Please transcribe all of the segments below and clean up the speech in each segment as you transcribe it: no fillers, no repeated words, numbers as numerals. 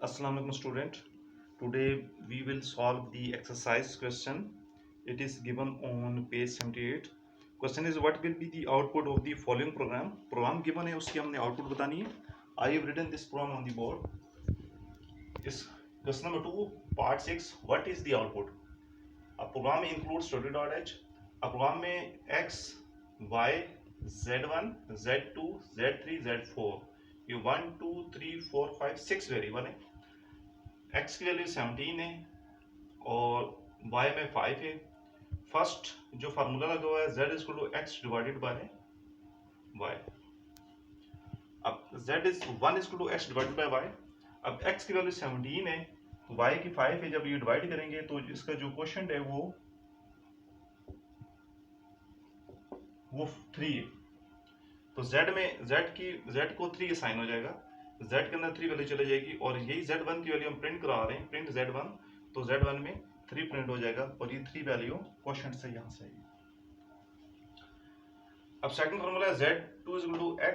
Assalamu alaikum student. Today we will solve the exercise question. It is given on page 78. Question is what will be the output of the following program. Program given है उसकी हमने output बतानी है. I have written this program on the board. Is question number 2 part 6 what is the output? A program includes study.h. A program में x, y, z1, z2, z3, z4 ये 1 2 3 4 5 6 variable है. x की value 17 है और y में 5 है. First जो formula लगा हुआ है z is to x divided by y. अब z is 1 is to x divided by y. अब x की वैल्यू 17 है तो y की 5 है. जब ये डिवाइड करेंगे तो इसका जो क्वोशिएंट है वो 3 है. तो z को 3 असाइन हो जाएगा. z के अंदर 3 वैल्यू चले जाएगी और यही z1 की वैल्यू हम प्रिंट करा रहे हैं. प्रिंट z1 तो z1 में 3 प्रिंट हो जाएगा और ये 3 वैल्यू क्वोशिएंट से यहां से आएगी. अब सेकंड फार्मूला है z2 is equal to x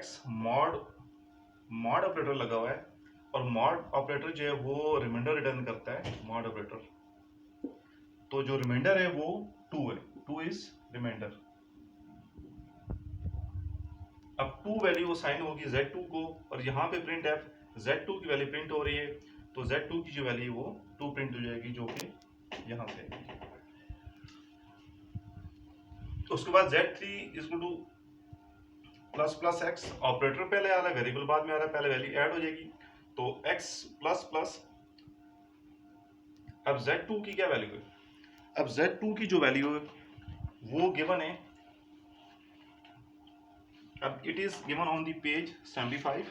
mod operator लगा हुआ है और मॉड ऑपरेटर जो है वो रिमाइंडर रिटर्न करता है. मॉड ऑपरेटर तो जो रिमाइंडर है वो 2 है. 2 इज रिमाइंडर. अब 2 वैल्यू असाइन होगी z2 को और यहाँ पे प्रिंट f z2 की वैल्यू प्रिंट हो रही है तो z2 की जो वैल्यू वो 2 प्रिंट हो जाएगी जो कि यहाँ से. तो उसके बाद z3 is two plus plus x. Operator पहले आ रहा है वेरिएबल बाद में आ रहा है. पहले वैल्यू ऐड हो जाएगी तो x प्लस प्लस. अब z2 की क्या वैल्यू है. अब z2 की जो वैल्यू है वो गिवन है. अब it is given on the page 75.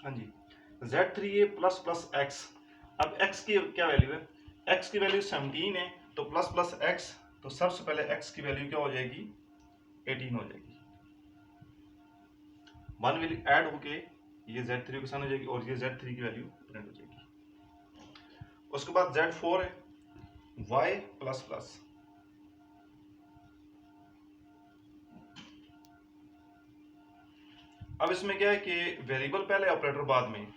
हाँ जी. z3 है प्लस प्लस x. अब x की क्या वैल्यू है. x की वैल्यू 17 है तो प्लस प्लस x तो सबसे पहले x की वैल्यू क्या हो जाएगी 18 हो जाएगी. 1 वैल्यू ऐड होके ये z3 के साथ हो जाएगी और ये z3 की वैल्यू प्रिंट हो जाएगी. उसके बाद z4 है y प्लस प्लस. अब इसमें क्या है कि वेरिएबल पहले ऑपरेटर बाद में.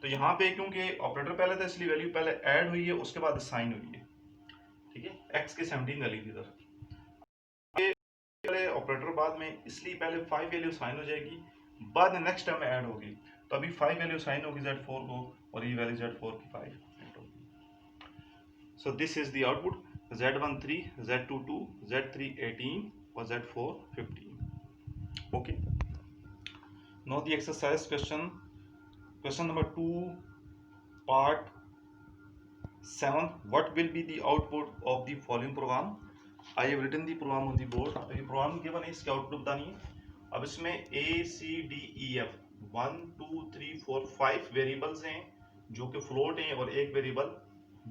तो यहाँ पे क्योंकि ऑपरेटर पहले था इसलिए वैल्यू पहले ऐड हुई है उसके बाद असाइन हुई है. ठीक है. x की 17 वैल्यू इधर पहले ऑपरेटर बाद में इसलिए पहले 5 वैल्यू असाइन हो जाएगी बाद में नेक्स्ट टाइम ऐड होगी. तो अभी 5 वैल्यू असाइन होगी z4 को और ये वैल्यू z4 की 5 ऐड होगी. So this is the output. z1 3, z2 2, z3 18 और z4 15. Okay. Now the exercise question number 2 part 7 what will be the output of the following program. I have written the program on the board. ये program given है इसकी output बतानी है. अब इसमें a c d e f 1 2 3 4 5 variables हैं जो कि फ्लोट हैं और एक वेरिएबल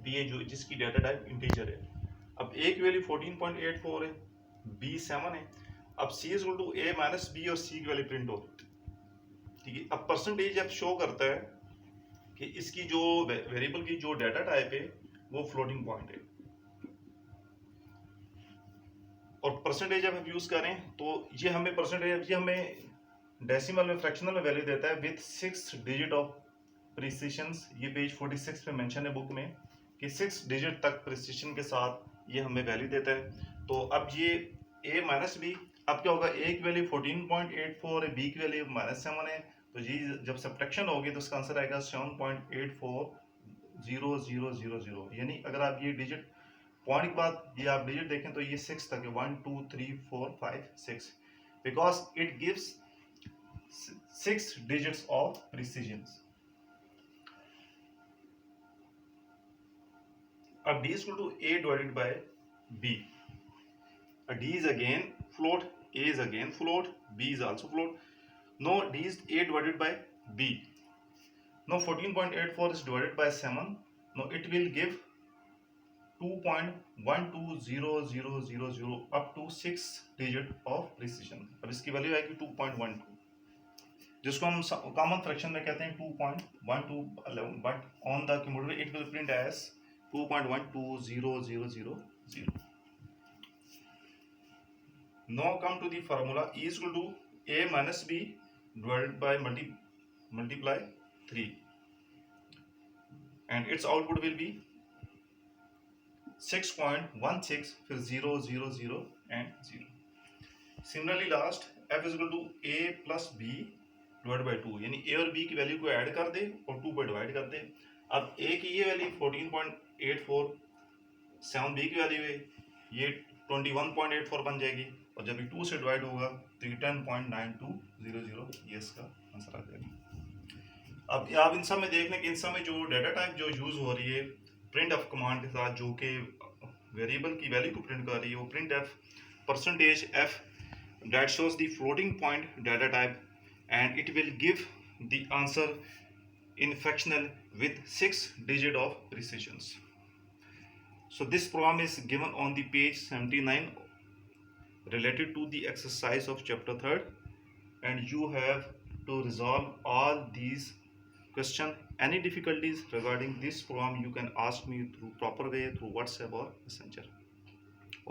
b है जो जिसकी डेटा टाइप इंटीजर है. अब a की वैल्यू 14.84 है, b 7 है. अब c is equal to a minus b और c की वैल्यू प्रिंट होती है. ठीक है. अब परसेंटेज अब शो करता है कि इसकी जो वेरिएबल की जो डेटा टाइप है वो फ्लोटिंग पॉइंट है और परसेंटेज जब हम यूज करें तो ये हमें परसेंटेज ये हमें डेसिमल में फ्रैक्शनल में वैल्यू देता है विद 6 डिजिट ऑफ प्रिसिशन. ये पेज 46 पे मेंशन है बुक में कि 6 डिजिट तक प्रिसिशन के साथ ये हमें वैल्यू देता है. तो अब ये a माइनस बी. अब क्या होगा a की वैल्यू 14.84 है, b की वैल्यू -7 है. तो ये जब सब्ट्रैक्शन होगी तो इसका आंसर आएगा 7.84000. यानी अगर आप ये डिजिट पॉइंट के बाद ये आप डिजिट देखें तो ये 6 तक है. 1 2 3 4 5 6 because it gives 6 digits of precision. अब d is equal to a divided by b. d is again float, a is again float, b is also float. Now d is a divided by b. Now 14.84 is divided by 7. Now it will give 2.120000 up to 6 digit of precision. अब इसकी value आएगी 2.12 जिसको हम common fraction में कहते हैं 2.12 but on the computer it will print as 2.120000. Now come to the formula. E is equal to a minus b divided by multiply 3, and its output will be 6.16, फिर 0 0 0 and 0. Similarly last f is equal to a plus b divide by 2, यानी a और b की value को add कर दे और 2 पर divide कर दे. अब a की ये वैल्यू 14.84, 7b की वैल्यू है ये 21.84 बन जाएगी, और जब ये 2 से डिवाइड होगा तो ये 10.9200, ये इसका आंसर आ जाएगा. अब आप इन सब में देख लें कि इन सब में जो डाटा टाइप जो यूज़ हो रही है प्रिंट एफ कमांड के साथ, जो कि वेरिएबल की वैल्यू को प्रिंट कर रही है, वो print F percentage F that shows the floating point data type, and it will give the answer in fractional with 6 digit of precisions. So this program is given on the page 79 related to the exercise of chapter 3rd, and you have to resolve all these questions. Any difficulties regarding this program you can ask me through proper way through WhatsApp or Messenger.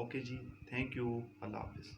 Okay ji, thank you, Allah Hafiz.